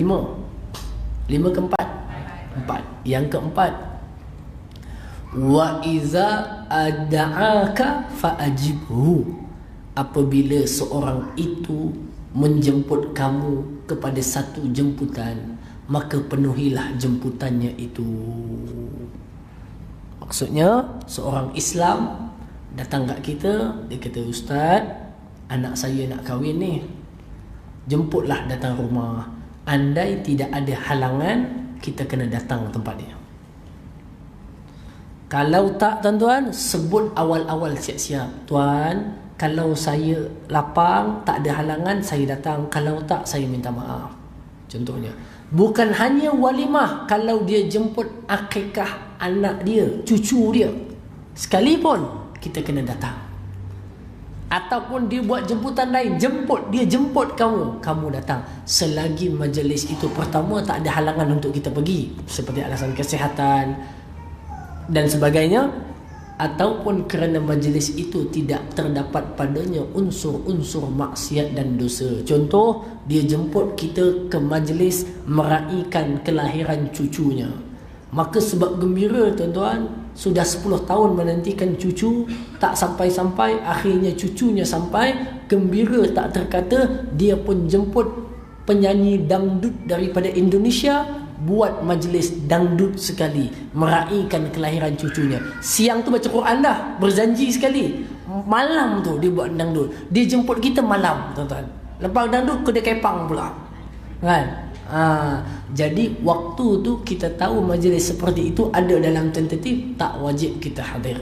Lima keempat. Empat. Yang keempat, wa iza ada'aka fa'ajibhu. Apabila seorang itu menjemput kamu kepada satu jemputan, maka penuhilah jemputannya itu. Maksudnya seorang Islam datang kat kita, dia kata, Ustaz, anak saya nak kahwin ni, jemputlah datang rumah. Andai tidak ada halangan, kita kena datang tempat dia. Kalau tak, tuan-tuan, sebut awal-awal siap-siap. Tuan, kalau saya lapang, tak ada halangan, saya datang. Kalau tak, saya minta maaf. Contohnya, bukan hanya walimah, kalau dia jemput akikah anak dia, cucu dia, sekalipun kita kena datang. Ataupun dia buat jemputan lain, dia jemput kamu datang. Selagi majlis itu pertama tak ada halangan untuk kita pergi, seperti alasan kesihatan dan sebagainya, ataupun kerana majlis itu tidak terdapat padanya unsur-unsur maksiat dan dosa. Contoh, dia jemput kita ke majlis meraihkan kelahiran cucunya, maka sebab gembira, tuan-tuan, sudah 10 tahun menantikan cucu, tak sampai-sampai, akhirnya cucunya sampai, gembira tak terkata, dia pun jemput penyanyi dangdut daripada Indonesia, buat majlis dangdut sekali, meraihkan kelahiran cucunya. Siang tu baca Quran dah, berjanji sekali. Malam tu dia buat dangdut, dia jemput kita malam, tuan-tuan. Lepas dangdut, kedai kepang pula, kan? Jadi waktu tu kita tahu majlis seperti itu ada dalam tentatif, tak wajib kita hadir.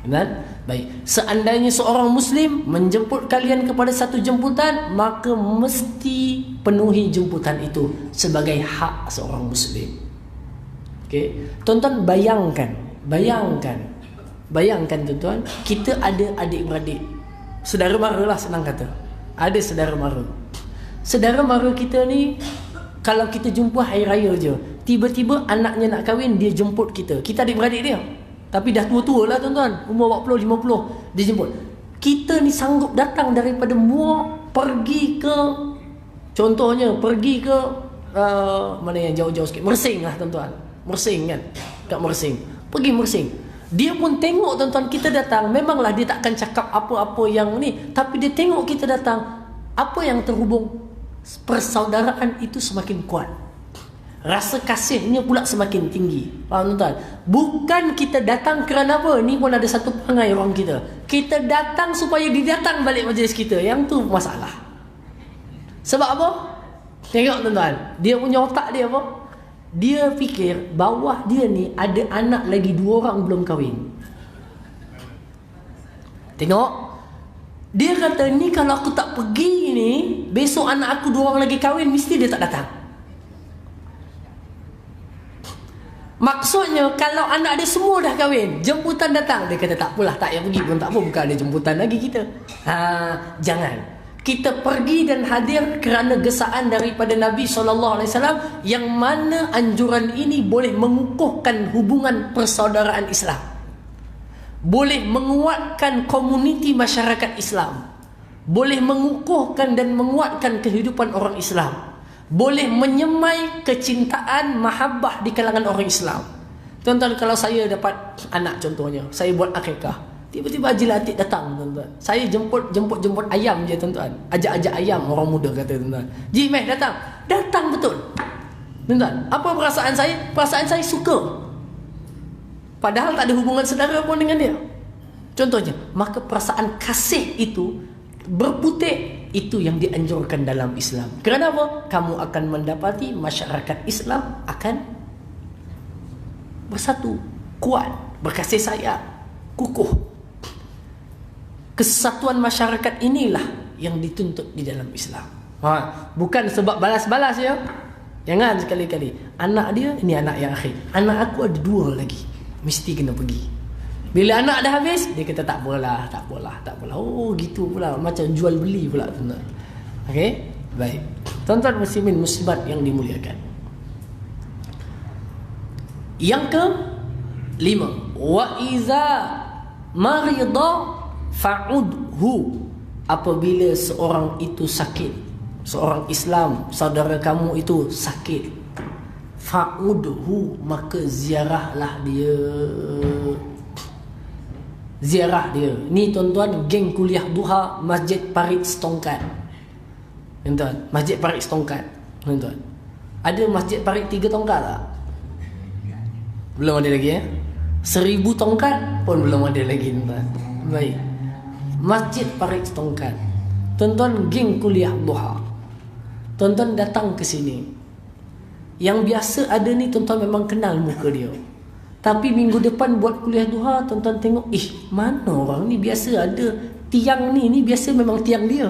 Benar? Baik. Seandainya seorang Muslim menjemput kalian kepada satu jemputan, maka mesti penuhi jemputan itu sebagai hak seorang Muslim. Okey, tuan-tuan, bayangkan tuan-tuan, kita ada adik-beradik, saudara mara lah, senang kata. Ada saudara mara. Saudara mara kita ni, kalau kita jumpa hari raya je, tiba-tiba anaknya nak kahwin, dia jemput kita. Kita adik-beradik dia, tapi dah tua-tua lah, tuan-tuan, umur 40-50, dia jemput. Kita ni sanggup datang daripada Muar, pergi ke, contohnya, pergi ke mana yang jauh-jauh sikit, Mersing lah, tuan-tuan. Mersing kan, kat Mersing, pergi Mersing. Dia pun tengok, tuan-tuan, kita datang. Memanglah dia takkan cakap apa-apa yang ni, tapi dia tengok kita datang. Apa yang terhubung? Persaudaraan itu semakin kuat, rasa kasihnya pula semakin tinggi. Faham, tuan-tuan? Bukan kita datang kerana apa, ni pun ada satu perangai orang kita. Kita datang supaya dia datang balik majlis kita. Yang tu masalah. Sebab apa? Tengok, tuan-tuan, dia punya otak dia apa? Dia fikir bawah dia ni ada anak lagi 2 orang belum kahwin. Tengok, dia kata, ni kalau aku tak pergi ni, besok anak aku 2 orang lagi kahwin, mesti dia tak datang. Maksudnya, kalau anak dia semua dah kahwin, jemputan datang, dia kata, tak apalah, tak payah pergi pun tak apa, bukan ada jemputan lagi kita. Jangan. Kita pergi dan hadir kerana gesaan daripada Nabi SAW, yang mana anjuran ini boleh mengukuhkan hubungan persaudaraan Islam, boleh menguatkan komuniti masyarakat Islam, boleh mengukuhkan dan menguatkan kehidupan orang Islam, boleh menyemai kecintaan, mahabbah di kalangan orang Islam. Tuan-tuan, kalau saya dapat anak, contohnya, saya buat akikah, tiba-tiba Haji Latif datang, tuan-tuan, saya jemput ayam je, tuan-tuan, ajak ayam, orang muda kata, tuan-tuan, Ji Meh datang betul, tuan-tuan. Apa perasaan saya? Perasaan saya suka, padahal tak ada hubungan saudara pun dengan dia, contohnya. Maka perasaan kasih itu berputik, itu yang dianjurkan dalam Islam. Kerana apa? Kamu akan mendapati masyarakat Islam akan bersatu, kuat, berkasih sayang, kukuh. Kesatuan masyarakat inilah yang dituntut di dalam Islam. Bukan sebab balas-balas ya. Jangan sekali-kali. Anak dia, ini anak yang akhir, anak aku ada 2 lagi, mesti kena pergi. Bila anak dah habis, dia kata tak apalah. Oh gitu pula, macam jual beli pula, tuan-tuan. Okey, baik. Tuan-tuan muslimin muslimat yang dimuliakan. Yang ke-5, wa iza marida fa'udhu. Apabila seorang itu sakit, seorang Islam, saudara kamu itu sakit, fa'udhu, maka ziarahlah dia. Ziarah dia. Ni tuan-tuan, geng kuliah duha Masjid Parit Setongkat. Tuan-tuan, Masjid Parit Setongkat. Tuan-tuan, ada Masjid Parit 3 tongkat tak? Belum ada lagi 1000 tongkat pun belum ada lagi, tuan-tuan. Baik, Masjid Parit Setongkat. Tuan-tuan, geng kuliah duha, tuan-tuan datang ke sini. Yang biasa ada ni tuan-tuan memang kenal muka dia. Tapi minggu depan buat kuliah duha, tuan-tuan tengok, mana orang ni biasa ada tiang ni biasa memang tiang dia.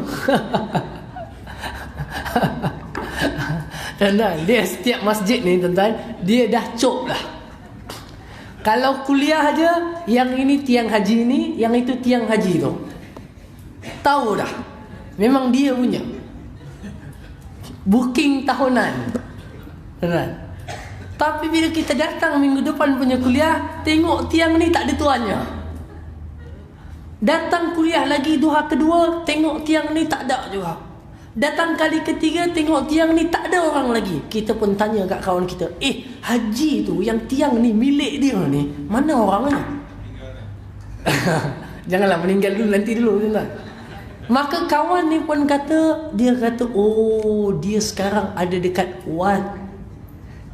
Tuan-tuan, dia setiap masjid ni tuan-tuan, dia dah cop dah. Kalau kuliah aja, yang ini tiang haji ni, yang itu tiang haji tu. Tahu dah. Memang dia punya. Booking tahunan. Tuan-tuan. Tapi bila kita datang minggu depan punya kuliah, tengok tiang ni tak ada tuannya. Datang kuliah lagi duha kedua, tengok tiang ni tak ada juga. Datang kali ketiga, tengok tiang ni tak ada orang lagi. Kita pun tanya kat kawan kita, haji tu yang tiang ni milik dia ni, mana orangnya? Janganlah meninggal dulu, nanti dulu, tuan-tuan. Maka kawan ni pun kata, dia kata, oh, dia sekarang ada dekat Wat,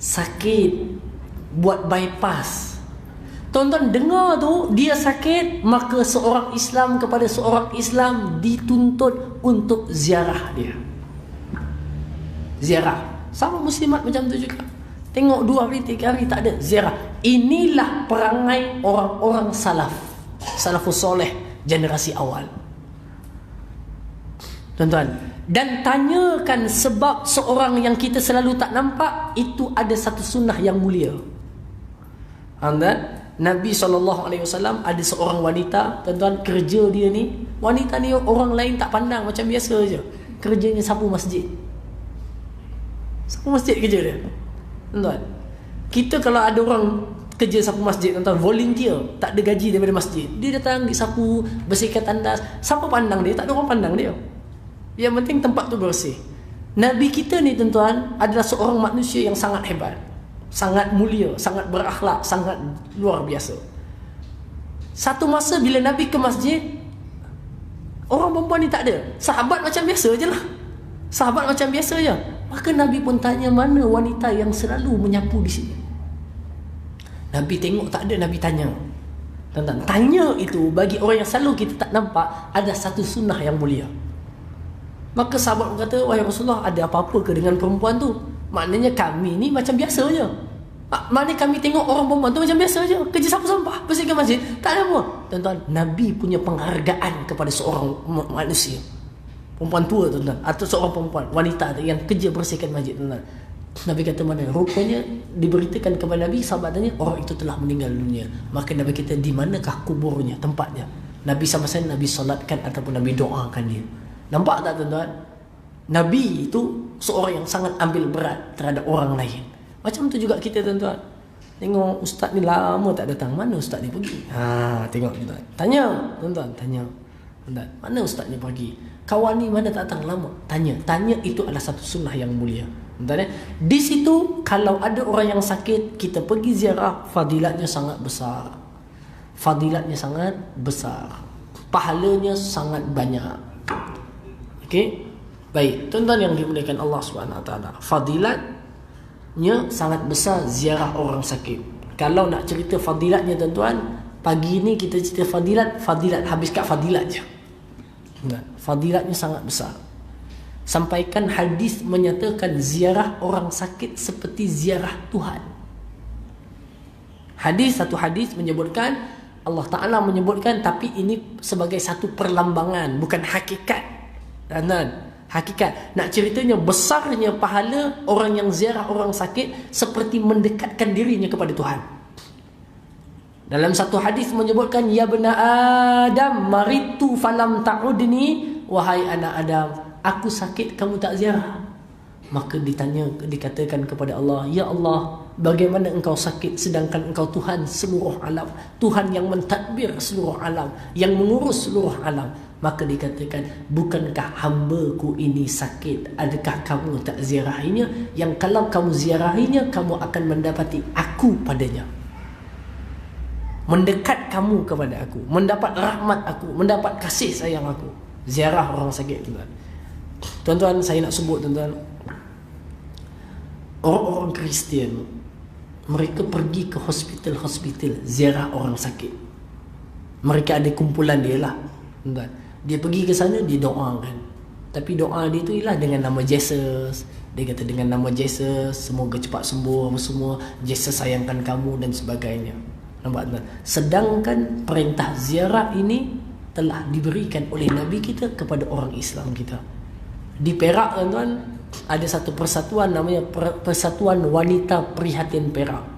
sakit, buat bypass. Tuan-tuan dengar tu, dia sakit, maka seorang Islam kepada seorang Islam dituntut untuk ziarah dia. Ziarah. Sama muslimat macam tu juga. Tengok 2 hari 3 hari tak ada, ziarah. Inilah perangai orang-orang salaf, salafus soleh generasi awal. Tuan-tuan, dan tanyakan sebab seorang yang kita selalu tak nampak, itu ada satu sunnah yang mulia. Nabi SAW ada seorang wanita, tuan-tuan, kerja dia ni, wanita ni orang lain tak pandang, macam biasa je. Kerjanya sapu masjid. Sapu masjid kerja dia. Tuan-tuan, kita kalau ada orang kerja sapu masjid, tuan-tuan, volunteer, tak ada gaji daripada masjid, dia datang disapu, bersihkan tandas, siapa pandang dia? Tak ada orang pandang dia. Yang penting tempat tu bersih. Nabi kita ni, tuan-tuan, adalah seorang manusia yang sangat hebat, sangat mulia, sangat berakhlak, sangat luar biasa. Satu masa bila Nabi ke masjid, orang perempuan ni tak ada. Sahabat macam biasa je lah. Sahabat macam biasa je. Maka Nabi pun tanya, mana wanita yang selalu menyapu di sini? Nabi tengok tak ada, Nabi tanya. Tuan-tuan, tanya itu bagi orang yang selalu kita tak nampak, ada satu sunnah yang mulia. Maka sahabat berkata, wahai Rasulullah, ada apa-apa ke dengan perempuan tu? Maknanya kami ni macam biasa je. Maknanya kami tengok orang perempuan tu macam biasa je, kerja sapu sampah, bersihkan masjid, tak ada apa. Tuan-tuan, Nabi punya penghargaan kepada seorang manusia, perempuan tua, tuan-tuan, atau seorang perempuan, wanita yang kerja bersihkan masjid, tuan-tuan. Nabi kata, mana? Rupanya diberitakan kepada Nabi, sahabat tanya, orang itu telah meninggal dunia. Maka Nabi kata, di manakah kuburnya, tempatnya? Nabi sama-sama Nabi solatkan ataupun Nabi doakan dia. Nampak tak, tuan-tuan? Nabi itu seorang yang sangat ambil berat terhadap orang lain. Macam tu juga kita, tuan-tuan. Tengok ustaz ni lama tak datang, mana ustaz ni pergi? Tengok, tuan-tuan. Tanya, tuan-tuan, tanya. Tuan-tuan, mana ustaz ni pergi? Kawan ni mana tak datang lama? Tanya. Tanya itu adalah satu sunnah yang mulia. Tuan-tuan, di situ kalau ada orang yang sakit, kita pergi ziarah, fadilatnya sangat besar. Fadilatnya sangat besar. Pahalanya sangat banyak. Okey, baik, tuan-tuan yang dimuliakan Allah SWT, fadilatnya sangat besar ziarah orang sakit. Kalau nak cerita fadilatnya, tuan-tuan, pagi ni kita cerita fadilat, habis kat fadilat je. Fadilatnya sangat besar. Sampaikan hadis menyatakan ziarah orang sakit seperti ziarah Tuhan. Satu hadis menyebutkan, Allah Ta'ala menyebutkan, tapi ini sebagai satu perlambangan, bukan hakikat. Hakikat, nak ceritanya besarnya pahala orang yang ziarah orang sakit seperti mendekatkan dirinya kepada Tuhan. Dalam satu hadis menyebutkan, ya bena Adam maritu falam ta'udni, wahai anak Adam, aku sakit kamu tak ziarah. Maka dikatakan kepada Allah, ya Allah, bagaimana engkau sakit sedangkan engkau Tuhan seluruh alam, Tuhan yang mentadbir seluruh alam, yang mengurus seluruh alam. Maka dikatakan, bukankah hamba-Ku ini sakit? Adakah kamu tak ziarahinya? Yang kalau kamu ziarahinya, kamu akan mendapati Aku padanya. Mendekat kamu kepada Aku, mendapat rahmat Aku, mendapat kasih sayang Aku. Ziarah orang sakit, tuan-tuan. Tuan-tuan, saya nak sebut, tuan-tuan, orang-orang Kristian, mereka pergi ke hospital-hospital ziarah orang sakit. Mereka ada kumpulan dia lah, tuan-tuan. Dia pergi ke sana, dia doakan. Tapi doa dia tu ialah dengan nama Jesus. Dia kata dengan nama Jesus, semoga cepat sembuh apa semua, Jesus sayangkan kamu dan sebagainya. Nampak tak? Sedangkan perintah ziarah ini telah diberikan oleh Nabi kita kepada orang Islam kita. Di Perak, tuan-tuan, ada satu persatuan namanya Persatuan Wanita Prihatin Perak.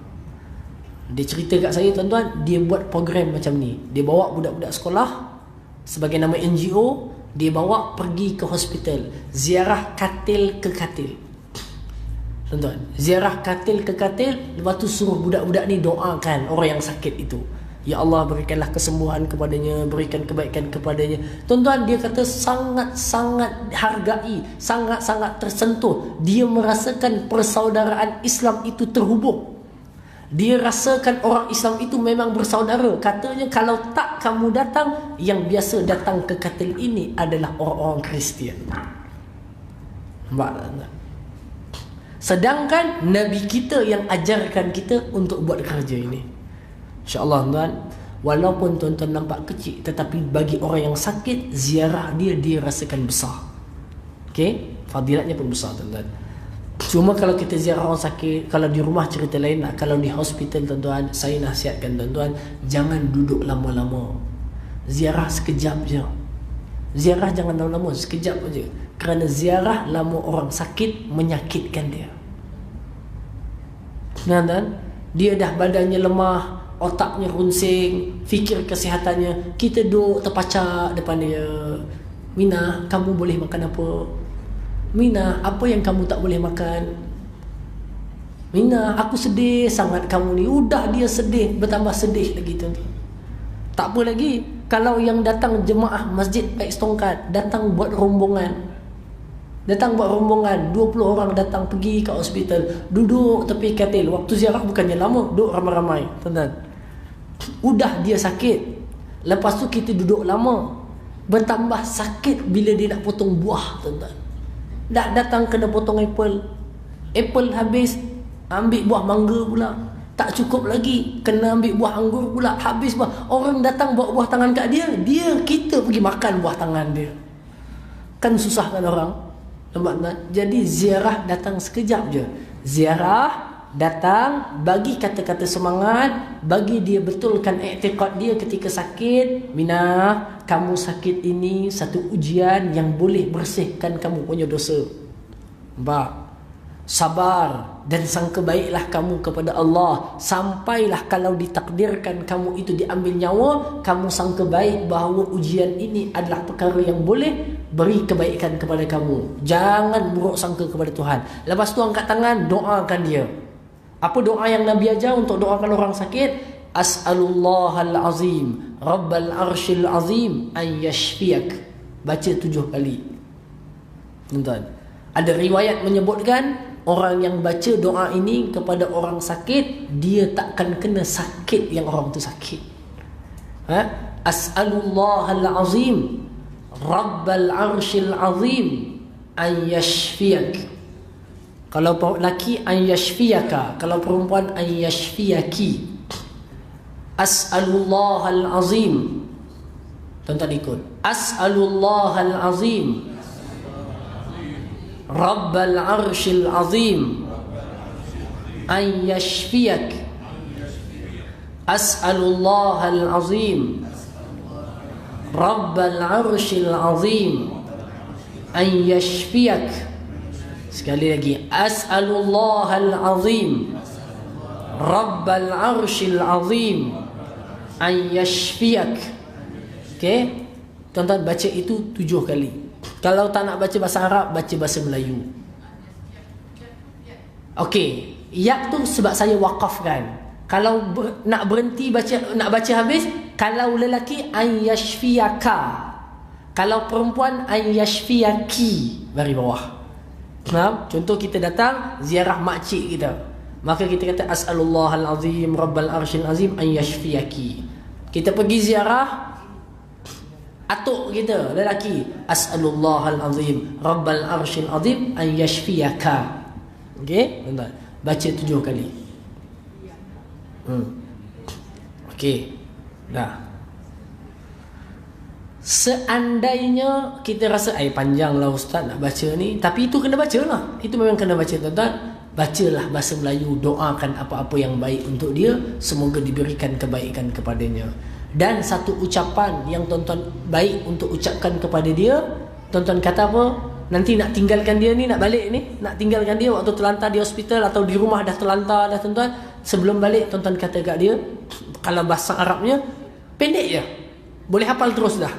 Dia cerita kat saya, tuan-tuan, dia buat program macam ni. Dia bawa budak-budak sekolah sebagai nama NGO, dia bawa pergi ke hospital, ziarah katil ke katil. Tuan-tuan, ziarah katil ke katil, lepas tu suruh budak-budak ni doakan orang yang sakit itu. Ya Allah, berikanlah kesembuhan kepadanya, berikan kebaikan kepadanya. Tuan-tuan, dia kata sangat-sangat hargai, sangat-sangat tersentuh. Dia merasakan persaudaraan Islam itu terhubung. Dia rasakan orang Islam itu memang bersaudara. Katanya kalau tak kamu datang, yang biasa datang ke katil ini adalah orang-orang Kristian. Nampak? Sedangkan Nabi kita yang ajarkan kita untuk buat kerja ini. InsyaAllah, tuan, walaupun tuan-tuan nampak kecil, tetapi bagi orang yang sakit, ziarah dia rasakan besar. Okey? Fadilatnya pun besar, tuan-tuan. Cuma kalau kita ziarah orang sakit, kalau di rumah cerita lain lah. Kalau di hospital, tuan-tuan, saya nasihatkan tuan-tuan, jangan duduk lama-lama. Ziarah sekejap je. Ziarah jangan lama-lama, sekejap je. Kerana ziarah lama orang sakit menyakitkan dia. Tuan-tuan, dia dah badannya lemah, otaknya runsing, fikir kesihatannya, kita duduk terpacak depan dia. Mina, kamu boleh makan apa? Mina, apa yang kamu tak boleh makan? Mina, aku sedih sangat kamu ni. Udah dia sedih, bertambah sedih lagi, tuan-tuan. Tak apa lagi, kalau yang datang jemaah Masjid Ais Tongkat, datang buat rombongan. 20 orang datang pergi ke hospital, duduk tepi katil. Waktu ziarah bukannya lama, duduk ramai-ramai, tuan-tuan. Udah dia sakit, lepas tu kita duduk lama, bertambah sakit bila dia nak potong buah, tuan-tuan. Dah datang kena potong apple habis, ambil buah mangga pula. Tak cukup lagi, kena ambil buah anggur pula. Habis buah, orang datang bawa buah tangan kat dia, kita pergi makan buah tangan dia. Kan susah kan orang. Nampak tak? Jadi ziarah datang sekejap je. Ziarah datang, bagi kata-kata semangat, bagi dia betulkan i'tiqad dia ketika sakit. Mina, kamu sakit ini satu ujian yang boleh bersihkan kamu punya dosa. Nampak? Sabar dan sangka baiklah kamu kepada Allah. Sampailah kalau ditakdirkan kamu itu diambil nyawa, kamu sangka baik bahawa ujian ini adalah perkara yang boleh beri kebaikan kepada kamu. Jangan buruk sangka kepada Tuhan. Lepas tu angkat tangan, doakan dia. Apa doa yang Nabi ajar untuk doakan orang sakit? As'alullahal azim, Rabbal arshil azim, an yashfiyak. Baca 7 kali. Tuan-tuan, ada riwayat menyebutkan orang yang baca doa ini kepada orang sakit, dia takkan kena sakit yang orang tu sakit. As'alullahal azim, Rabbal arshil azim, an yashfiyak. Kalau lelaki, an yashfiyaka. Kalau perempuan, an yashfiyaki. As'alullahal azim. Tuan-tuan ikut. As'alullahal azim, Rabbal arshil azim, an yashfiyak. As'alullahal azim, Rabbal arshil azim, an yashfiyak. Sekali lagi, as'alullahal azim, Rabbal arshil azim, an yashfiyak. Okey, tuan-tuan baca itu 7 kali. Kalau tak nak baca bahasa Arab, baca bahasa Melayu. Okey, yak tu sebab saya wakafkan. Kalau nak berhenti baca, nak baca habis, kalau lelaki, an yashfiyaka. Kalau perempuan, an yashfiyaki, bari bawah. Nah, contoh kita datang ziarah makcik kita, maka kita kata as'alullahal azim rabbal arsyil azim an yashfiyaki. Kita pergi ziarah atuk kita lelaki, as'alullahal azim rabbal arsyil azim an yashfiyaka. Okey, tuan-tuan, baca 7 kali. Okey. Dah. Seandainya kita rasa panjang lah ustaz nak baca ni, tapi itu kena baca lah. Itu memang kena baca, tuan-tuan. Bacalah bahasa Melayu, doakan apa-apa yang baik untuk dia, semoga diberikan kebaikan kepadanya. Dan satu ucapan yang tuan-tuan baik untuk ucapkan kepada dia, tuan-tuan kata apa? Nanti nak tinggalkan dia ni, nak balik ni, nak tinggalkan dia waktu terlantar di hospital atau di rumah dah terlantar dah, tuan-tuan. Sebelum balik, tuan-tuan kata kat dia, kalau bahasa Arabnya pendek je, boleh hafal terus dah.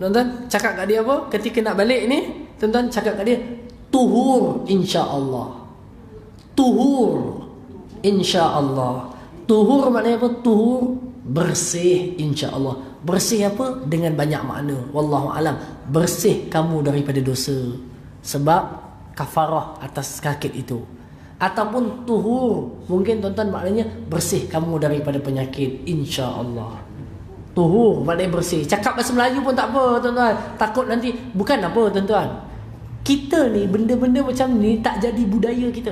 Tuan-tuan cakap kat dia apa? Ketika nak balik ni, tuan-tuan cakap kat dia, tuhur insya-Allah. Tuhur insya-Allah. Tuhur maknanya apa? Tuhur bersih insya-Allah. Bersih apa? Dengan banyak makna. Wallahu alam. Bersih kamu daripada dosa sebab kafarah atas sakit itu. Ataupun tuhur, mungkin tuan-tuan maknanya bersih kamu daripada penyakit insya-Allah. Tuhur maknanya bersih. Cakap bahasa Melayu pun tak apa, tuan-tuan. Takut nanti, bukan apa, tuan-tuan. Kita ni benda-benda macam ni tak jadi budaya kita.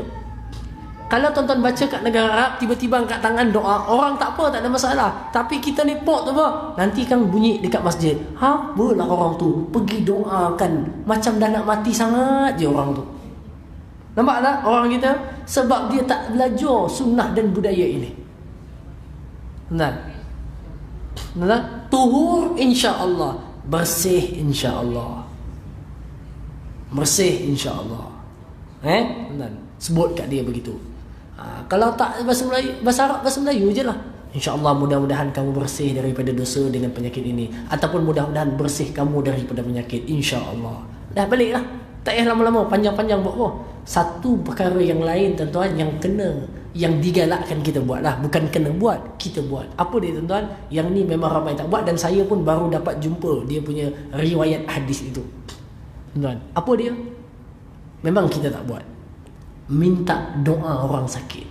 Kalau tuan-tuan baca kat negara Arab, tiba-tiba angkat tangan doa, orang tak apa, tak ada masalah. Tapi kita ni pot tu apa? Nanti kan bunyi dekat masjid. Apalah orang tu pergi doakan, macam dah nak mati sangat je orang tu. Nampak tak orang kita? Sebab dia tak belajar sunnah dan budaya ini. Nah, tuhur insya-Allah, bersih insya-Allah. Bersih insya-Allah. Sebut kat dia begitu. Kalau tak bahasa Melayu, bahasa Arab, bahasa Melayu je lah. InsyaAllah mudah-mudahan kamu bersih daripada dosa dengan penyakit ini, ataupun mudah-mudahan bersih kamu daripada penyakit, insyaAllah. Dah balik lah. Tak payah lama-lama, panjang-panjang buat apa. Satu perkara yang lain, tuan-tuan, yang kena, yang digalakkan kita buat lah. Bukan kena buat, kita buat. Apa dia, tuan-tuan? Yang ni memang ramai tak buat, dan saya pun baru dapat jumpa dia punya riwayat hadis itu, tuan-tuan. Apa dia? Memang kita tak buat. Minta doa orang sakit.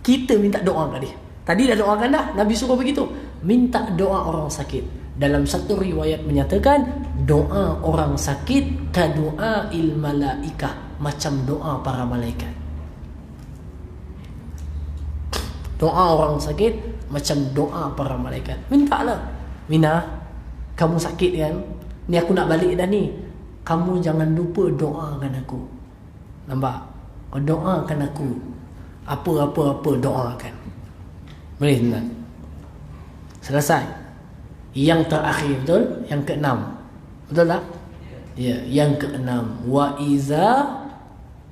Kita minta doa kat dia. Tadi dah doakan dah, Nabi suruh begitu. Minta doa orang sakit. Dalam satu riwayat menyatakan, doa orang sakit kadoa il malaikah, macam doa para malaikat. Doa orang sakit macam doa para malaikat. Mintalah. Mina, kamu sakit kan? Ni aku nak balik dah ni. Kamu jangan lupa doakan aku. Nampak? Doakan aku. Apa-apa doakan. Boleh tak? Selesai. Yang terakhir, betul? Yang keenam. Betul tak? Ya, yang keenam. Wa iza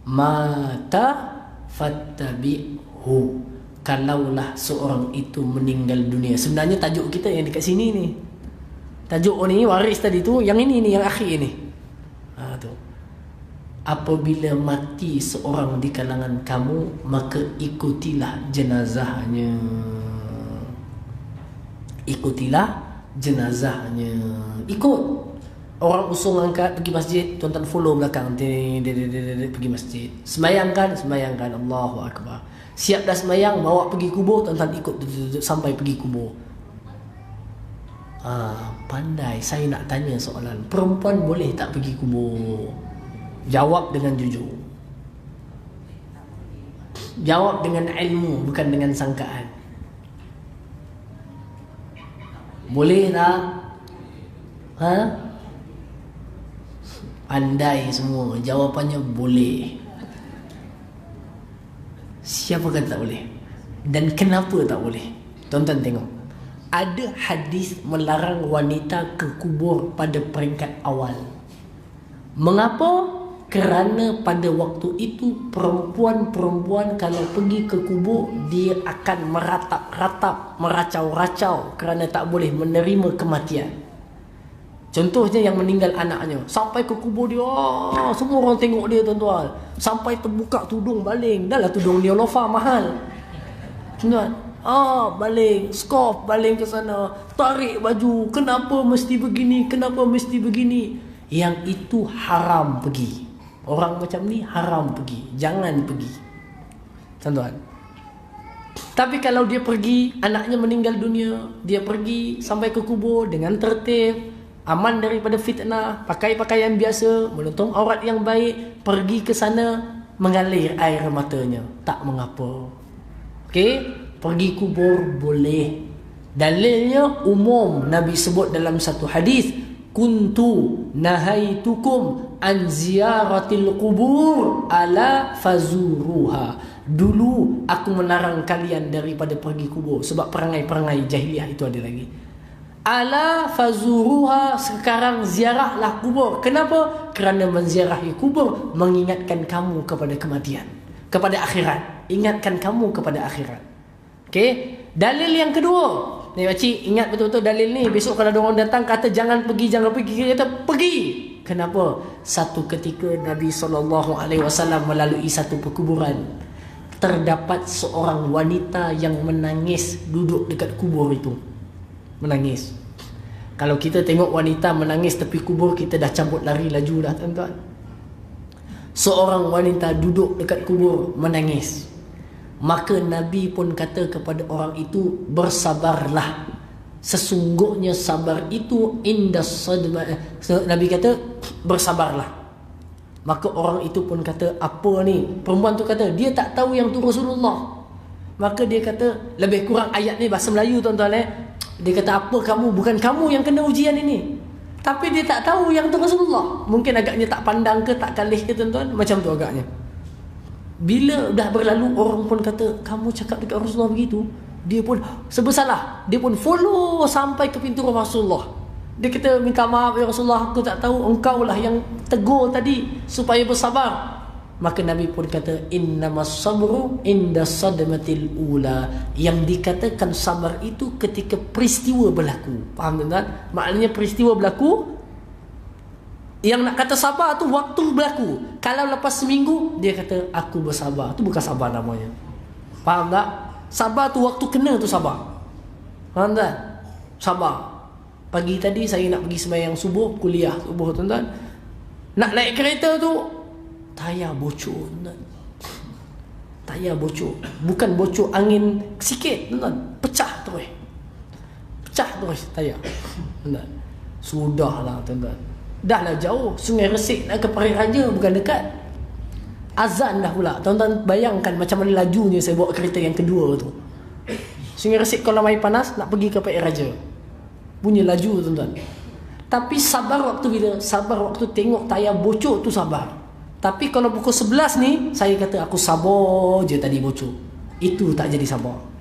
mata fattabi'hu. Kalaulah seorang itu meninggal dunia. Sebenarnya tajuk kita yang dekat sini ni. Tajuk ni, waris tadi tu, yang ini ni, yang akhir ni. Tu. Apabila mati seorang di kalangan kamu, maka ikutilah jenazahnya. Ikutilah jenazahnya. Ikut. Orang usung angkat pergi masjid, tuan-tuan follow belakang, pergi masjid. Semayangkan, Allahu Akbar. Siap dah semayang, bawa pergi kubur, tuan-tuan ikut sampai pergi kubur. Pandai. Saya nak tanya soalan, perempuan boleh tak pergi kubur? Jawab dengan jujur. Jawab dengan ilmu, bukan dengan sangkaan. Boleh tak? Pandai semua. Jawapannya boleh. Siapa kata tak boleh? Dan kenapa tak boleh? Tuan-tuan tengok. Ada hadis melarang wanita ke kubur pada peringkat awal. Mengapa? Kerana pada waktu itu perempuan-perempuan kalau pergi ke kubur, dia akan meratap-ratap, meracau-racau kerana tak boleh menerima kematian. Contohnya yang meninggal anaknya, sampai ke kubur dia, semua orang tengok dia, tuan-tuan. Sampai terbuka tudung baling. Dah lah tudung Neolofa mahal, tuan-tuan. Baling, skop, baling ke sana, tarik baju, kenapa mesti begini, kenapa mesti begini. Yang itu haram pergi. Orang macam ni haram pergi, jangan pergi, tuan-tuan. Tapi kalau dia pergi, anaknya meninggal dunia, dia pergi sampai ke kubur dengan tertib, aman daripada fitnah, pakai pakaian biasa, menutup aurat yang baik, pergi ke sana, mengalir air matanya, tak mengapa. Okey? Pergi kubur boleh. Dalilnya umum. Nabi sebut dalam satu hadis, kuntu nahaitukum an ziyaratil qubur ala fazuruha. Dulu aku melarang kalian daripada pergi kubur sebab perangai-perangai jahiliah itu ada lagi. Ala fazuruha, sekarang ziarahlah kubur. Kenapa? Kerana menziarahi kubur mengingatkan kamu kepada kematian, kepada akhirat. Ingatkan kamu kepada akhirat. Okey, dalil yang kedua. Ni makcik ingat betul-betul dalil ni. Besok kalau ada orang datang kata jangan pergi, kita kata pergi. Kenapa? Satu ketika Nabi SAW melalui satu perkuburan, terdapat seorang wanita yang menangis duduk dekat kubur itu. Menangis. Kalau kita tengok wanita menangis tepi kubur, kita dah cabut lari laju dah, tuan-tuan. Seorang wanita duduk dekat kubur menangis. Maka Nabi pun kata kepada orang itu, bersabarlah. Sesungguhnya sabar itu indas sadma. Nabi kata, bersabarlah. Maka orang itu pun kata, apa ni? Perempuan tu kata, dia tak tahu yang tu Rasulullah. Maka dia kata, lebih kurang ayat ni bahasa Melayu, tuan-tuan. Dia kata, apa kamu? Bukan kamu yang kena ujian ini. Tapi dia tak tahu yang tu Rasulullah. Mungkin agaknya tak pandang ke, tak kalih ke, tuan-tuan. Macam tu agaknya. Bila dah berlalu, orang pun kata, kamu cakap dekat Rasulullah begitu. Dia pun sebesalah, dia pun follow sampai ke pintu rumah Rasulullah. Dia kata, minta maaf ya Rasulullah, aku tak tahu, engkau lah yang tegur tadi supaya bersabar. Maka Nabi pun kata, innamas sabru inda sadmatil ula. Yang dikatakan sabar itu ketika peristiwa berlaku. Faham tuan-tuan? Maknanya peristiwa berlaku, yang nak kata sabar tu waktu berlaku. Kalau lepas seminggu, dia kata aku bersabar. Tu bukan sabar namanya. Faham tak? Sabar tu waktu kena tu sabar. Faham tak? Sabar. Pagi tadi saya nak pergi sembahyang subuh, kuliah subuh, tuan-tuan. Nak naik kereta tu, tayar bocor, tuan-tuan. Tayar bocor. Bukan bocor angin sikit, tuan-tuan. Pecah terus. Pecah terus tayar. Tuan-tuan. Sudahlah, tuan-tuan. Dah lah jauh, Sungai Resik nak ke Parit Raja, bukan dekat. Azan dah pula. Tuan-tuan bayangkan macam mana lajunya saya bawa kereta yang kedua tu. Sungai Resik kalau main panas nak pergi ke Parit Raja, punya laju, tuan-tuan. Tapi sabar waktu bila? Sabar waktu tengok tayar bocor tu sabar. Tapi kalau pukul 11 ni, saya kata aku sabar je tadi bocor. Itu tak jadi sabar.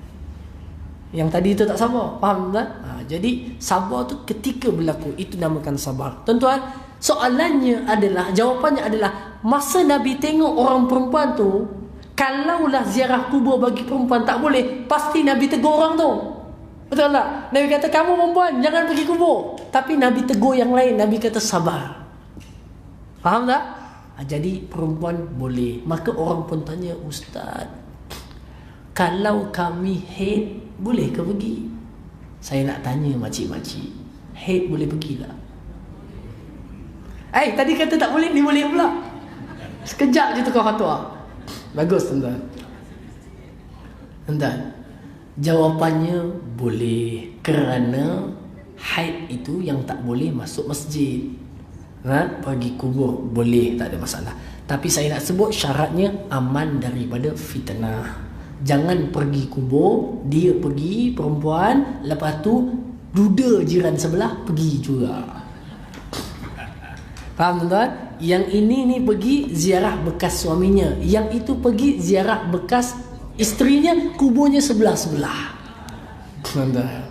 Yang tadi itu tak sabar. Faham tak? Jadi sabar tu ketika berlaku, itu namakan sabar. Tuan-tuan, soalannya adalah, jawapannya adalah, masa Nabi tengok orang perempuan tu, kalaulah ziarah kubur bagi perempuan tak boleh, pasti Nabi tegur orang tu. Betul tak? Nabi kata, kamu perempuan jangan pergi kubur. Tapi Nabi tegur yang lain. Nabi kata sabar. Faham tak? Jadi perempuan boleh. Maka orang pun tanya, Ustaz, kalau kami haid, boleh ke pergi? Saya nak tanya makcik-makcik, haid boleh pergi tak? Tadi kata tak boleh, ni boleh pula. Sekejap je tukar fatwa. Bagus, tuan-tuan. Tuan-tuan, jawapannya boleh. Kerana haid itu yang tak boleh masuk masjid. Pergi kubur boleh, tak ada masalah. Tapi saya nak sebut syaratnya aman daripada fitnah. Jangan pergi kubur, dia pergi perempuan, lepas tu duda jiran sebelah pergi juga. Faham, tuan-tuan? Yang ini ni pergi ziarah bekas suaminya, yang itu pergi ziarah bekas isterinya, kuburnya sebelah-sebelah. Tuan-tuan.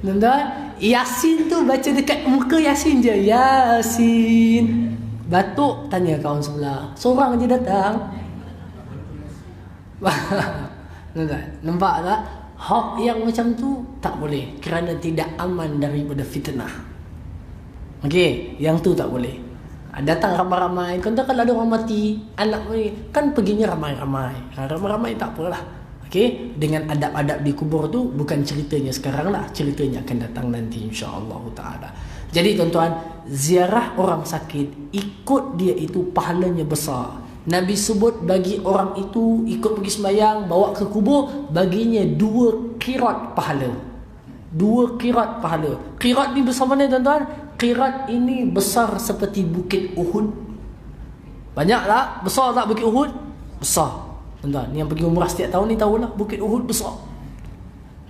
Tuan-tuan, Yasin tu baca dekat muka Yasin je. Yasin. Batuk, tanya kawan sebelah. Seorang je datang. Nampak tak? Hak yang macam tu tak boleh, kerana tidak aman daripada fitnah. Okey, yang tu tak boleh. Datang ramai-ramai. Contoh kalau ada orang mati, anak ni kan perginya ramai-ramai. Ramai-ramai tak apalah. Okey, dengan adab-adab di kubur tu bukan ceritanya sekarang lah, ceritanya akan datang nanti insya-Allah taala. Jadi tuan-tuan, ziarah orang sakit ikut dia itu pahalanya besar. Nabi sebut bagi orang itu ikut pergi sembahyang, bawa ke kubur, baginya 2 qirat pahala. 2 qirat pahala. Qirat ni besar mana tuan-tuan? Qirat ini besar seperti Bukit Uhud. Banyak tak? Besar tak Bukit Uhud? Besar. Tuan-tuan, yang pergi umrah setiap tahun ni tahulah Bukit Uhud besar.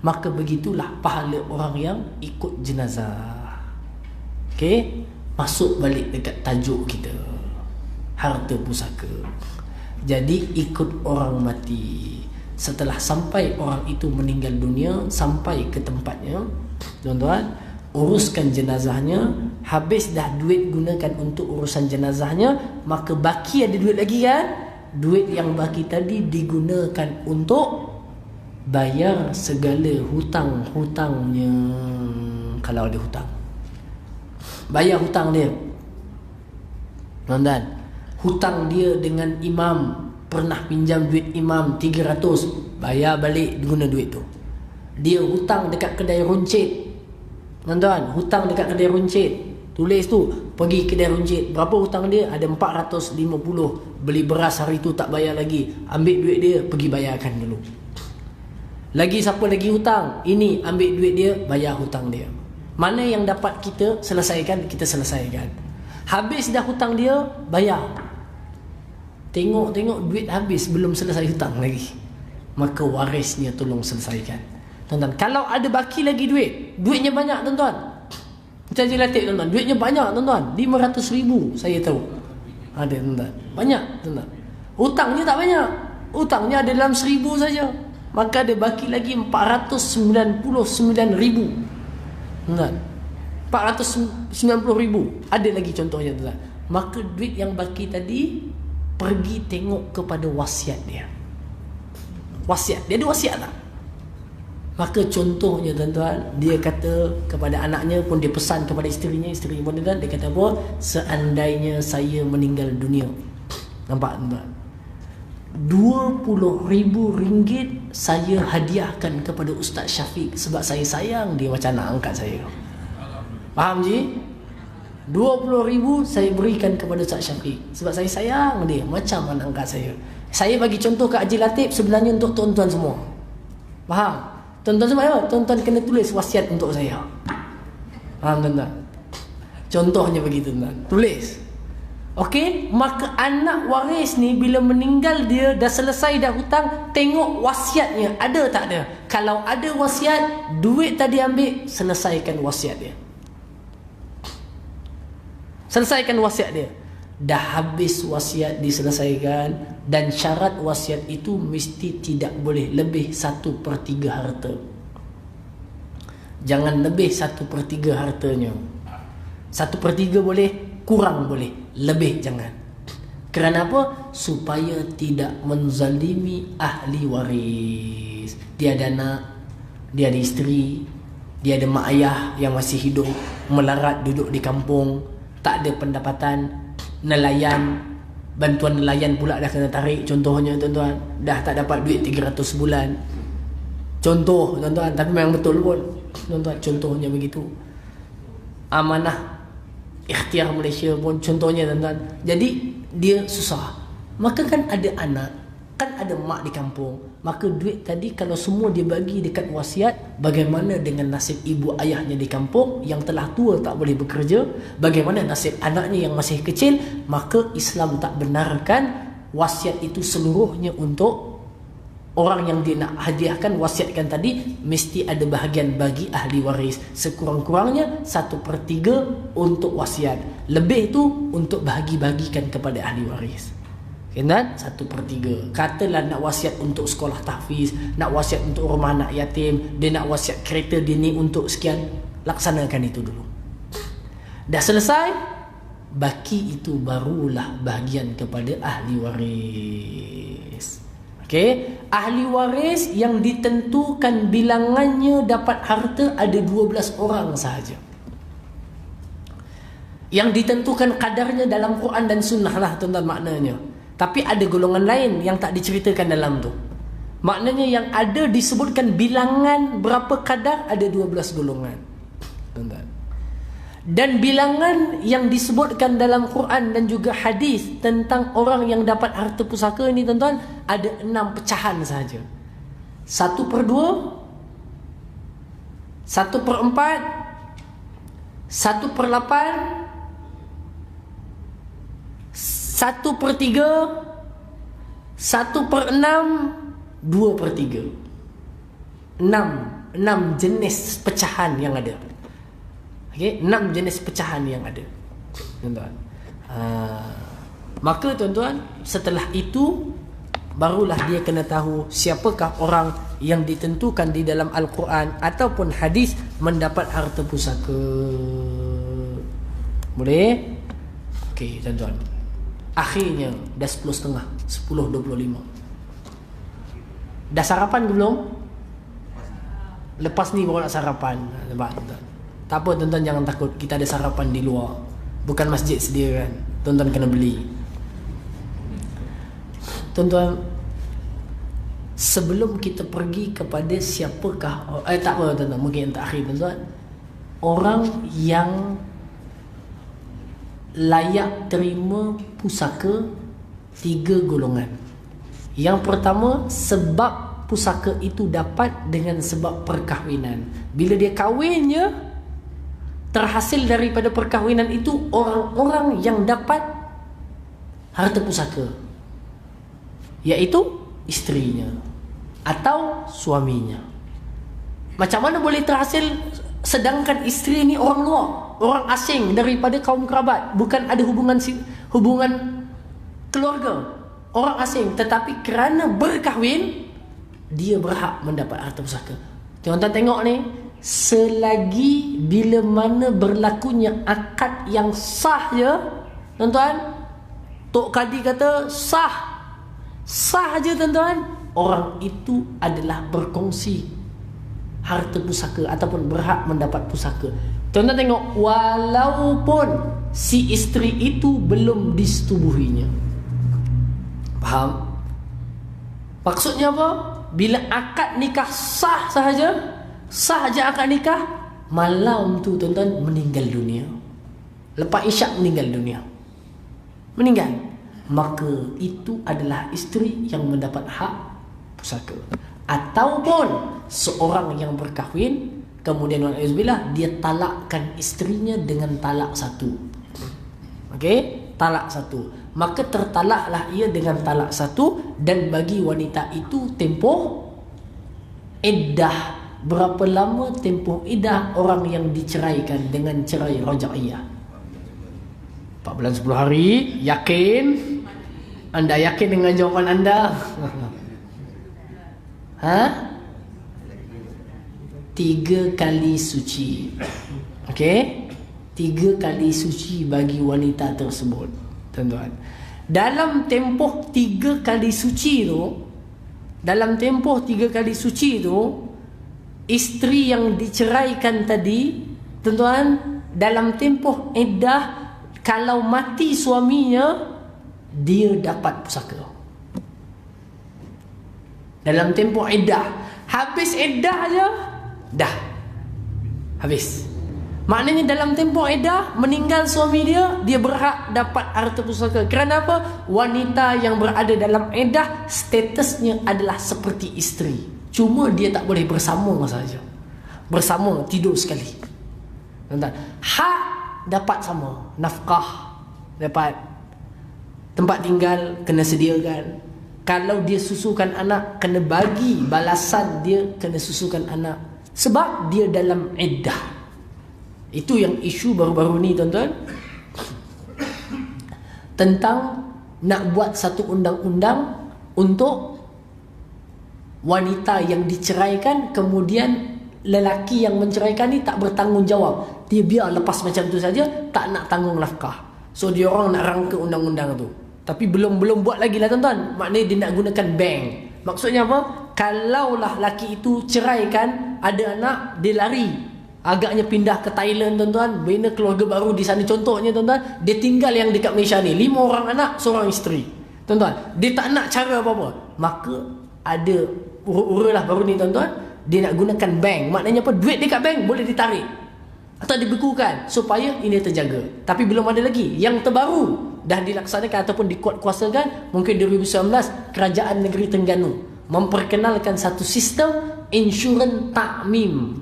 Maka begitulah pahala orang yang ikut jenazah. Okey, masuk balik dekat tajuk kita. Harta pusaka. Jadi ikut orang mati. Setelah sampai orang itu meninggal dunia, sampai ke tempatnya, tuan-tuan, uruskan jenazahnya. Habis dah duit gunakan untuk urusan jenazahnya, maka baki ada duit lagi kan? Duit yang baki tadi digunakan untuk bayar segala hutang-hutangnya. Kalau ada hutang, bayar hutang dia. Tuan-tuan, hutang dia dengan imam, pernah pinjam duit imam 300, bayar balik guna duit tu. Dia hutang dekat kedai runcit. Tuan-tuan, hutang dekat kedai runcit, tulis tu, pergi kedai runcit, berapa hutang dia? Ada 450. Beli beras hari tu tak bayar lagi, ambil duit dia, pergi bayarkan dulu. Lagi siapa lagi hutang? Ini, ambil duit dia, bayar hutang dia. Mana yang dapat kita selesaikan, kita selesaikan. Habis dah hutang dia, bayar. Tengok-tengok duit habis, belum selesai hutang lagi, maka warisnya tolong selesaikan. Tuan-tuan, kalau ada baki lagi duitnya banyak tuan-tuan. Macam Haji Latif tuan-tuan, duitnya banyak tuan-tuan, 500,000 saya tahu. Ada tuan-tuan, banyak tuan-tuan. Hutangnya tak banyak, hutangnya ada dalam 1,000 saja. Maka ada baki lagi 499,000 tuan-tuan. 490,000 ada lagi contohnya tuan-tuan. Maka duit yang baki tadi, pergi tengok kepada wasiat dia. Wasiat, dia ada wasiat tak? Maka contohnya tuan-tuan, dia kata kepada anaknya pun, dia pesan kepada isterinya pun dia kata apa? Seandainya saya meninggal dunia, nampak tuan-tuan, RM20,000 saya hadiahkan kepada Ustaz Syafiq sebab saya sayang dia macam anak angkat saya. Faham je? 20,000 saya berikan kepada Ustaz Syafiq sebab saya sayang dia macam anak angkat saya. Saya bagi contoh ke Haji Latif, sebenarnya untuk tuan-tuan semua. Faham? Tuan-tuan semua, tuan-tuan kena tulis wasiat untuk saya. Faham tuan-tuan? Contohnya begitu tuan-tuan, tulis. Okey, maka anak waris ni bila meninggal dia dah selesai dah hutang, tengok wasiatnya ada tak ada. Kalau ada wasiat, duit tadi ambil, selesaikan wasiat dia. Selesaikan wasiat dia. Dah habis wasiat diselesaikan, dan syarat wasiat itu mesti tidak boleh lebih 1/3 harta. Jangan lebih 1/3 hartanya. 1/3 boleh, kurang boleh, lebih jangan. Kerana apa? Supaya tidak menzalimi ahli waris. Dia ada anak, dia ada isteri, dia ada mak ayah yang masih hidup, melarat duduk di kampung, tak ada pendapatan, nelayan, bantuan nelayan pula dah kena tarik contohnya tuan-tuan, dah tak dapat duit 300 sebulan. Contoh tuan-tuan, tapi memang betul pun tuan-tuan, contohnya begitu. Amanah Ikhtiar Malaysia pun contohnya tuan-tuan. Jadi dia susah, maka kan ada anak, kan ada mak di kampung, maka duit tadi kalau semua dia bagi dekat wasiat, bagaimana dengan nasib ibu ayahnya di kampung yang telah tua tak boleh bekerja? Bagaimana nasib anaknya yang masih kecil? Maka Islam tak benarkan wasiat itu seluruhnya untuk orang yang dia nak hadiahkan, wasiatkan tadi, mesti ada bahagian bagi ahli waris. Sekurang-kurangnya 1/3 untuk wasiat, lebih tu untuk bahagi-bagikan kepada ahli waris. Kan? 1/3. Katalah nak wasiat untuk sekolah tahfiz, nak wasiat untuk rumah anak yatim, dia nak wasiat kereta dini untuk sekian, laksanakan itu dulu. Dah selesai, baki itu barulah bahagian kepada ahli waris. Okey, ahli waris yang ditentukan bilangannya dapat harta ada 12 orang sahaja. Yang ditentukan kadarnya dalam Quran dan Sunnah lah tuan-tuan maknanya. Tapi ada golongan lain yang tak diceritakan dalam tu. Maknanya yang ada disebutkan bilangan berapa kadar, ada 12 golongan. Tuan-tuan. Dan bilangan yang disebutkan dalam Quran dan juga hadis tentang orang yang dapat harta pusaka ini tuan-tuan, ada 6 pecahan sahaja. 1/2, 1/4, 1/8, 1/3, 1/6, 2/3. 6 jenis pecahan yang ada. Okey, 6 jenis pecahan yang ada. Tuan-tuan. Maka tuan-tuan, setelah itu barulah dia kena tahu siapakah orang yang ditentukan di dalam Al-Quran ataupun hadis mendapat harta pusaka. Boleh? Okey, tuan-tuan. Akhirnya dah 10.30, 10.25. Dah sarapan ke belum? Lepas ni baru nak sarapan. Nampak tuan-tuan? Tak apa tuan-tuan, jangan takut. Kita ada sarapan di luar. Bukan masjid sedia kan. Tuan-tuan kena beli. Tuan-tuan, sebelum kita pergi kepada siapakah tak apa tuan-tuan, mungkin yang terakhir tuan-tuan, orang yang layak terima pusaka 3 golongan. Yang pertama, sebab pusaka itu dapat dengan sebab perkahwinan. Bila dia kahwin je, terhasil daripada perkahwinan itu orang-orang yang dapat harta pusaka, iaitu isterinya atau suaminya. Macam mana boleh terhasil sedangkan isteri ni orang luar, orang asing daripada kaum kerabat, bukan ada hubungan keluarga, orang asing, tetapi kerana berkahwin dia berhak mendapat harta pusaka. Tuan-tuan tengok ni, selagi bila mana berlakunya akad yang sah je, tuan-tuan, Tok Kadi kata sah je tuan-tuan, orang itu adalah berkongsi harta pusaka ataupun berhak mendapat pusaka. Tuan-tuan tengok, walaupun si isteri itu belum disetubuhinya. Faham? Maksudnya apa? Bila akad nikah sah sahaja akad nikah, malam tu tuan-tuan meninggal dunia, lepas isyak meninggal dunia, maka itu adalah isteri yang mendapat hak pusaka. Ataupun seorang yang berkahwin kemudian wa'alaikumsalam dia talakkan isterinya dengan talak 1. Okey, talak 1, maka tertalaklah ia dengan talak 1, dan bagi wanita itu tempoh iddah. Berapa lama tempoh iddah orang yang diceraikan dengan cerai raja'iyah? 4 bulan 10 hari. Yakin? Anda yakin dengan jawapan anda? Ha? 3 kali suci. Okey? 3 kali suci bagi wanita tersebut, tuan-tuan. Dalam tempoh 3 kali suci tu, isteri yang diceraikan tadi, tuan-tuan, dalam tempoh iddah, kalau mati suaminya, dia dapat pusaka. Dalam tempoh iddah, habis iddah je, dah habis. Maknanya dalam tempoh iddah, meninggal suami dia, dia berhak dapat harta pusaka. Kerana apa? Wanita yang berada dalam iddah, statusnya adalah seperti isteri, cuma dia tak boleh bersama saja. Bersama, tidur sekali. Hak dapat sama, nafkah dapat, tempat tinggal kena sediakan. Kalau dia susukan anak, kena bagi balasan dia kena susukan anak, sebab dia dalam iddah. Itu yang isu baru-baru ni, tuan-tuan, tentang nak buat satu undang-undang untuk wanita yang diceraikan, kemudian lelaki yang menceraikan ni tak bertanggungjawab. Dia biar lepas macam tu saja, tak nak tanggung nafkah. So dia orang nak rangka undang-undang tu, tapi belum buat lagi lah, tuan-tuan. Maknanya dia nak gunakan bank. Maksudnya apa? Kalaulah lelaki itu ceraikan, ada anak, dia lari, agaknya pindah ke Thailand tuan-tuan, bina keluarga baru di sana. Contohnya tuan-tuan, dia tinggal yang dekat Malaysia ni 5 orang anak, seorang isteri. Tuan-tuan, dia tak nak cara apa-apa, maka ada ura-ura lah baru ni tuan-tuan, dia nak gunakan bank. Maknanya apa? Duit dekat bank boleh ditarik atau dibekukan supaya ini terjaga. Tapi belum ada lagi. Yang terbaru dah dilaksanakan ataupun dikuatkuasakan mungkin 2019, Kerajaan Negeri Terengganu memperkenalkan satu sistem insurans takmim.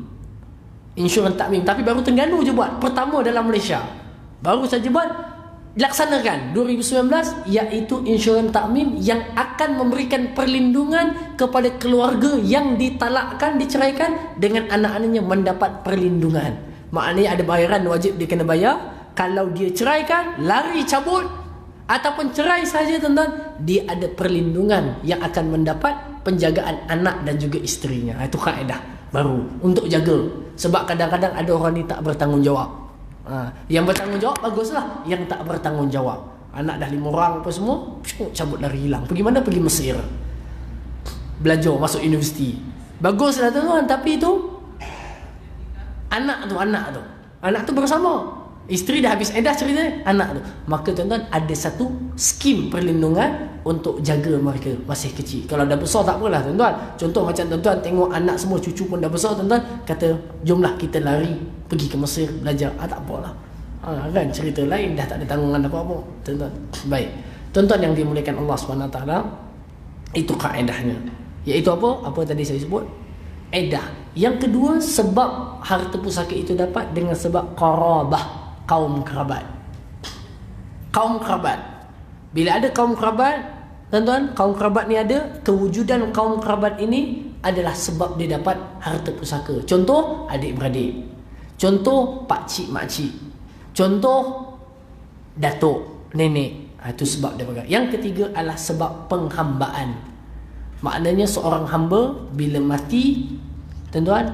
Insurans takmim, tapi baru Terengganu je buat, pertama dalam Malaysia. Baru saja buat, dilaksanakan 2019, iaitu insurans takmim yang akan memberikan perlindungan kepada keluarga yang ditalakkan, diceraikan, dengan anak-anaknya mendapat perlindungan. Maknanya ada bayaran wajib dia kena bayar. Kalau dia ceraikan, lari cabut ataupun cerai saja tuan-tuan, dia ada perlindungan yang akan mendapat penjagaan anak dan juga isterinya. Itu kaedah baru untuk jaga. Sebab kadang-kadang ada orang ni tak bertanggungjawab. Yang bertanggungjawab baguslah. Yang tak bertanggungjawab, anak dah 5 orang apa semua, cabut lari hilang. Pergi mana? Pergi Mesir, belajar masuk universiti. Baguslah tuan-tuan, tapi itu anak tu bersama, isteri dah habis edah cerita anak tu. Maka tuan-tuan, ada satu skim perlindungan untuk jaga mereka masih kecil. Kalau dah besar tak apalah tuan-tuan. Contoh macam tuan-tuan tengok anak semua, cucu pun dah besar tuan-tuan, kata jomlah kita lari pergi ke Mesir belajar. Tak apalah. Kan cerita lain, dah tak ada tanggungan apa-apa tuan-tuan. Baik, tuan-tuan yang dimuliakan Allah SWT, itu kaedahnya. Iaitu apa? Apa tadi saya sebut? Edah. Yang kedua, sebab harta pusaka itu dapat dengan sebab qarabah, kaum kerabat. Kaum kerabat. Bila ada kaum kerabat, tuan-tuan, kaum kerabat ni ada, kewujudan kaum kerabat ini adalah sebab dia dapat harta pusaka. Contoh, adik-beradik. Contoh, pakcik, makcik. Contoh, datuk, nenek. Itu sebab dia pakai. Yang ketiga adalah sebab penghambaan. Maknanya seorang hamba bila mati, tuan-tuan,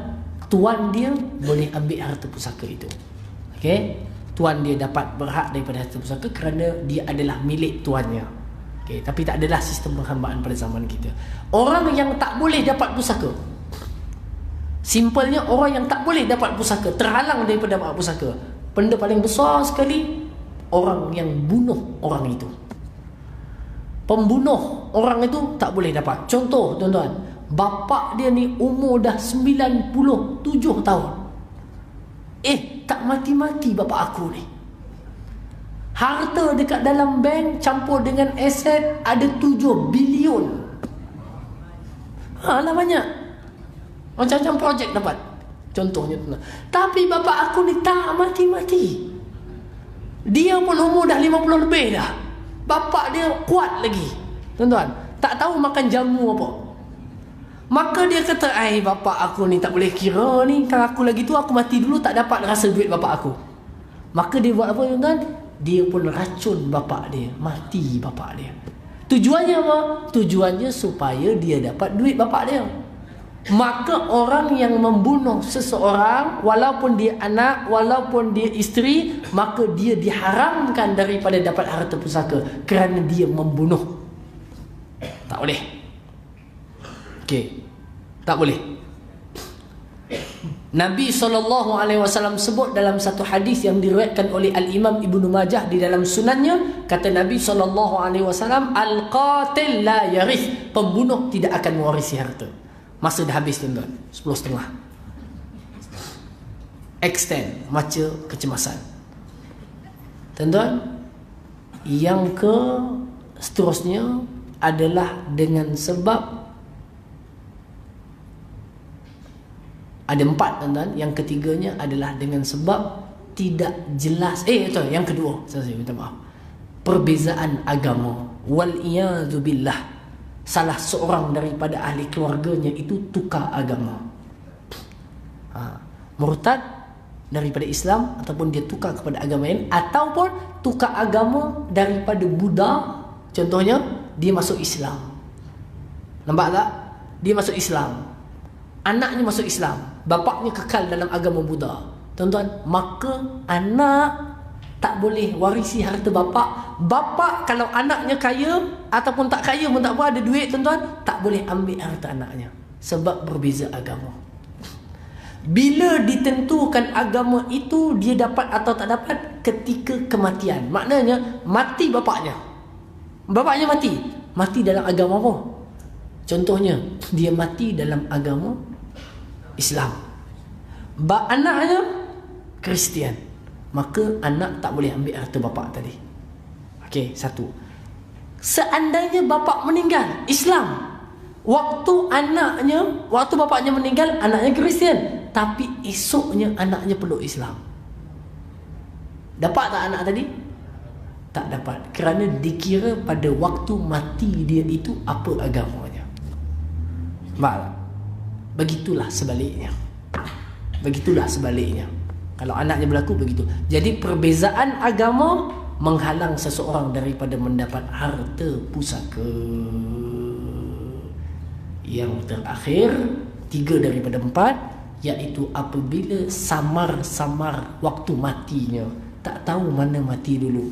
tuan dia boleh ambil harta pusaka itu. Okey, tuan dia dapat berhak daripada harta pusaka kerana dia adalah milik tuannya. Okey, tapi tak adalah sistem penghambaan pada zaman kita. Orang yang tak boleh dapat pusaka, simpelnya orang yang tak boleh dapat pusaka, terhalang daripada dapat pusaka, benda paling besar sekali, orang yang bunuh orang itu. Pembunuh orang itu tak boleh dapat. Contoh tuan-tuan, bapak dia ni umur dah 97 tahun. Tak mati-mati bapak aku ni. Harta dekat dalam bank campur dengan aset ada 7 bilion. Lah banyak. Macam-macam projek dapat. Contohnya tuan-tuan. Tapi bapak aku ni tak mati-mati. Dia pun umur dah 50 lebih dah. Bapak dia kuat lagi. Tuan-tuan, tak tahu makan jamu apa. Maka dia kata, bapak aku ni tak boleh kira ni. Kalau aku lagi tu, aku mati dulu, tak dapat rasa duit bapak aku. Maka dia buat apa tuan-tuan? Dia pun racun bapak dia. Mati bapak dia. Tujuannya apa? Tujuannya supaya dia dapat duit bapak dia. Maka orang yang membunuh seseorang, walaupun dia anak, walaupun dia isteri, maka dia diharamkan daripada dapat harta pusaka kerana dia membunuh. Tak boleh. Okey, tak boleh. Nabi SAW sebut dalam satu hadis yang diriwayatkan oleh Al-Imam Ibnu Majah di dalam sunannya, kata Nabi SAW, Al-qatil la yarith, pembunuh tidak akan mewarisi harta. Masa dah habis tuan-tuan, 10.30. Extend, maca kecemasan. Tuan-tuan, yang ke seterusnya adalah dengan sebab ada 4 tuan-tuan. Yang ketiganya adalah dengan sebab tidak jelas. Itu yang kedua, saya minta maaf, perbezaan agama. Wal-iyadzu billah. Salah seorang daripada ahli keluarganya itu tukar agama. Murtad daripada Islam, ataupun dia tukar kepada agama lain, ataupun tukar agama daripada Buddha. Contohnya, dia masuk Islam. Nampak tak? Dia masuk Islam, anaknya masuk Islam, bapaknya kekal dalam agama Buddha. Tuan-tuan, maka anak tak boleh warisi harta bapak. Bapak kalau anaknya kaya ataupun tak kaya pun tak apa, ada duit tuan-tuan, tak boleh ambil harta anaknya sebab berbeza agama. Bila ditentukan agama itu dia dapat atau tak dapat ketika kematian. Maknanya mati bapaknya. Bapaknya mati. Mati dalam agama apa? Contohnya, dia mati dalam agama Islam. Anaknya Kristian. Maka anak tak boleh ambil harta bapak tadi. Okey, satu. Seandainya bapak meninggal Islam, waktu bapaknya meninggal, anaknya Kristian, tapi esoknya anaknya peluk Islam, dapat tak anak tadi? Tak dapat, kerana dikira pada waktu mati dia itu apa agamanya. Baik. Begitulah sebaliknya. Begitulah sebaliknya. Kalau anaknya berlaku begitu. Jadi perbezaan agama menghalang seseorang daripada mendapat harta pusaka. Yang terakhir, 3 daripada 4, iaitu apabila samar-samar waktu matinya, tak tahu mana mati dulu.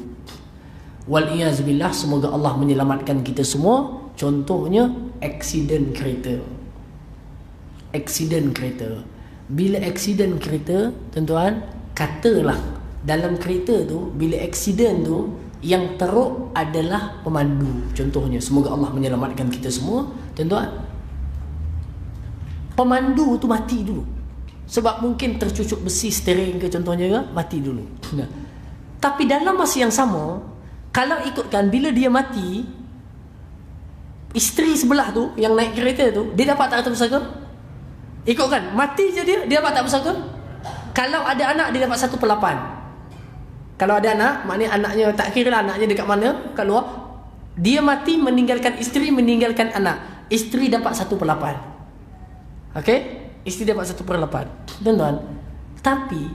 Wal-iyazubillah, semoga Allah menyelamatkan kita semua. Contohnya aksiden kereta. Aksiden kereta. Bila aksiden kereta, tuan-tuan, katalah dalam kereta tu, bila aksiden tu, yang teruk adalah pemandu. Contohnya, semoga Allah menyelamatkan kita semua, tuan-tuan. Pemandu tu mati dulu. Sebab mungkin tercucuk besi steering ke contohnya ke, mati dulu. Nah. Tapi dalam masa yang sama, kalau ikutkan bila dia mati, isteri sebelah tu yang naik kereta tu, dia dapat tak harta pusaka? Ikutkan, mati je dia dapat tak pusaka? Kalau ada anak, dia dapat 1/8. Kalau ada anak, maknanya anaknya, tak kira lah anaknya dekat mana, kat luar. Dia mati meninggalkan isteri, meninggalkan anak. Isteri dapat 1/8. Okey? Isteri dapat 1/8. Tuan-tuan, tapi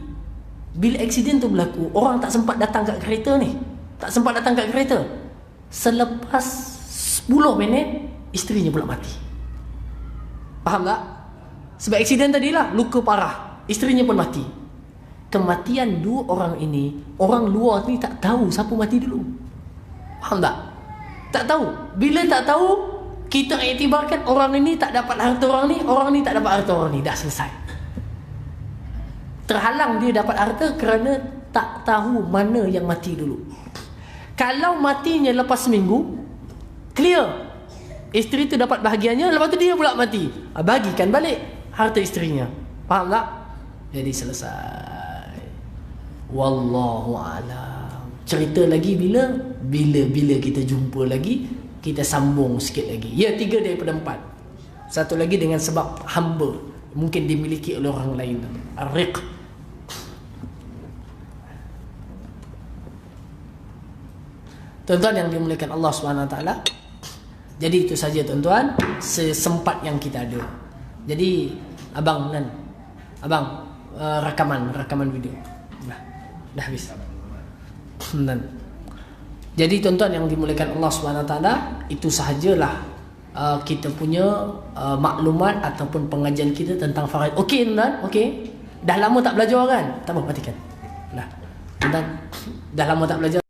bila aksiden tu berlaku, orang tak sempat datang kat kereta ni. Tak sempat datang kat kereta. Selepas 10 minit, isterinya pula mati. Faham tak? Sebab aksiden tadilah, luka parah. Isterinya pun mati. Kematian 2 orang ini, orang luar ni tak tahu siapa mati dulu. Faham tak? Tak tahu. Bila tak tahu, kita iktibarkan orang ini tak dapat harta orang ni tak dapat harta orang ni. Dah selesai. Terhalang dia dapat harta kerana tak tahu mana yang mati dulu. Kalau matinya lepas seminggu, clear. Isteri tu dapat bahagiannya, lepas tu dia pula mati. Bagikan balik harta isterinya. Faham tak? Jadi selesai. Wallahu a'lam. Cerita lagi bila kita jumpa lagi, kita sambung sikit lagi. Ya, 3 daripada 4. Satu lagi dengan sebab hamba, mungkin dimiliki oleh orang lain. Ar-riq. Tuan-tuan yang dimuliakan Allah SWT. Jadi itu saja tuan-tuan, sesempat yang kita ada. Jadi abang rakaman video. Dah habis. Jadi tuan-tuan yang dimuliakan Allah SWT, itu sahajalah kita punya maklumat ataupun pengajian kita tentang faraid. Okey tuan-tuan? Okey. Dah lama tak belajar kan? Tak apa, matikan. Tuan-tuan, dah lama tak belajar.